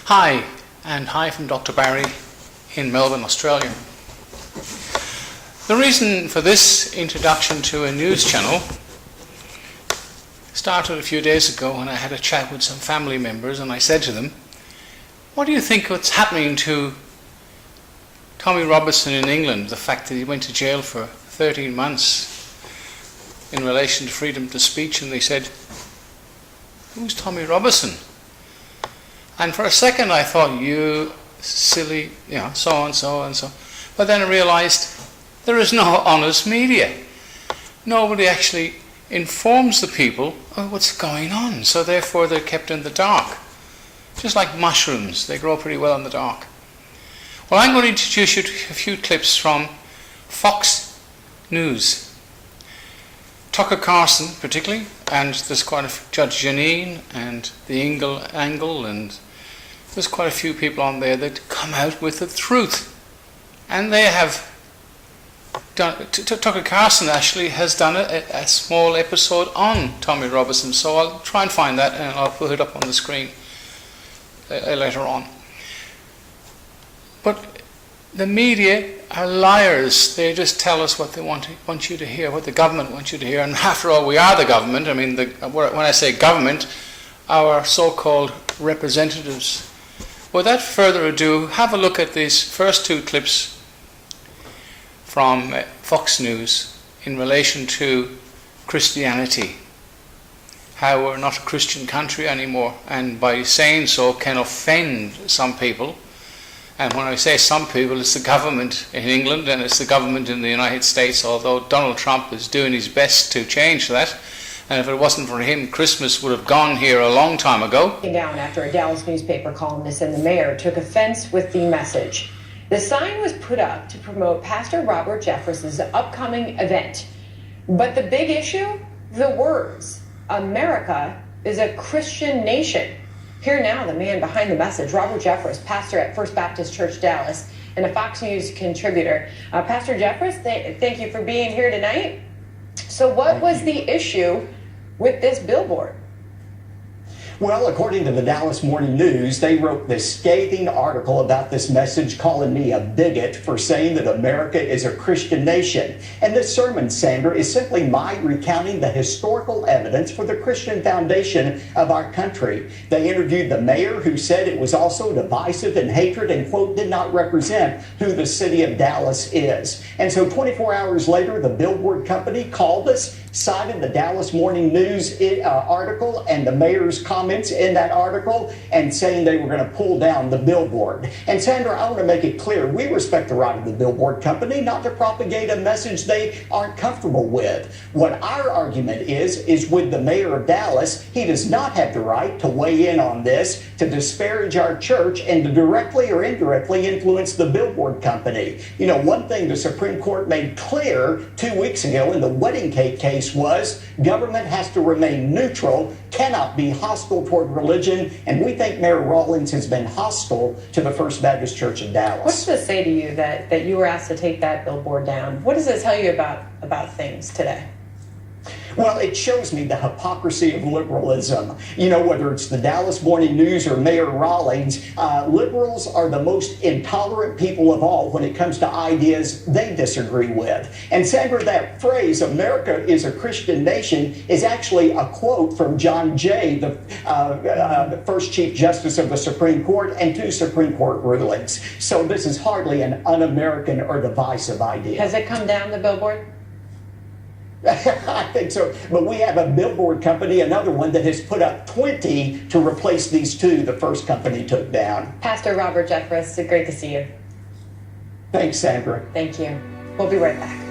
Hi, and hi from Dr. Barry in Melbourne, Australia. The reason for this introduction to a news channel started a few days ago when I had a chat with some family members, and I said to them, what do you think what's happening to Tommy Robinson in England, the fact that he went to jail for 13 months in relation to freedom to speech? And they said, who's Tommy Robinson? And for a second I thought, you silly, so and so and so. But then I realized there is no honest media. Nobody actually informs the people of what's going on, so therefore they're kept in the dark. Just like mushrooms, they grow pretty well in the dark. Well, I'm going to introduce you to a few clips from Fox News. Tucker Carlson particularly, and there's quite a few, Judge Jeanine and the Angle, and there's quite a few people on there that come out with the truth. And they have done, Tucker Carlson actually has done a small episode on Tommy Robinson, so I'll try and find that and I'll put it up on the screen later on. But the media are liars. They just tell us what they want you to hear, what the government wants you to hear. And after all, we are the government. I mean, when I say government, our so-called representatives. Without further ado, have a look at these first two clips from Fox News in relation to Christianity. How we're not a Christian country anymore, and by saying so can offend some people. And when I say some people, it's the government in England and it's the government in the United States, although Donald Trump is doing his best to change that. And if it wasn't for him, Christmas would have gone here a long time ago. Down after a Dallas newspaper columnist and the mayor took offense with the message. The sign was put up to promote Pastor Robert Jeffress's upcoming event. But the big issue? The words. America is a Christian nation. Here now, the man behind the message, Robert Jeffress, pastor at First Baptist Church, Dallas, and a Fox News contributor. Pastor Jeffress, thank you for being here tonight. So what was the issue with this billboard? Well, according to the Dallas Morning News, they wrote this scathing article about this message, calling me a bigot for saying that America is a Christian nation. And this sermon, Sandra, is simply my recounting the historical evidence for the Christian foundation of our country. They interviewed the mayor, who said it was also divisive and hatred and, quote, did not represent who the city of Dallas is. And so 24 hours later, the billboard company called us, cited the Dallas Morning News article and the mayor's comments in that article, and saying they were going to pull down the billboard. And Sandra, I want to make it clear, we respect the right of the billboard company not to propagate a message they aren't comfortable with. What our argument is with the mayor of Dallas, he does not have the right to weigh in on this, to disparage our church, and to directly or indirectly influence the billboard company. You know, one thing the Supreme Court made clear 2 weeks ago in the wedding cake case was government has to remain neutral, cannot be hostile toward religion, and we think Mayor Rawlings has been hostile to the First Baptist Church of Dallas. What does it say to you that you were asked to take that billboard down? What does it tell you about things today? Well, it shows me the hypocrisy of liberalism. You know, whether it's the Dallas Morning News or Mayor Rawlings, liberals are the most intolerant people of all when it comes to ideas they disagree with. And Sandra, that phrase, America is a Christian nation, is actually a quote from John Jay, the first Chief Justice of the Supreme Court, and 2 Supreme Court rulings. So this is hardly an un-American or divisive idea. Has it come down, the billboard? I think so. But we have a billboard company, another one, that has put up 20 to replace these 2 the first company took down. Pastor Robert Jeffress, great to see you. Thanks, Sandra. Thank you. We'll be right back.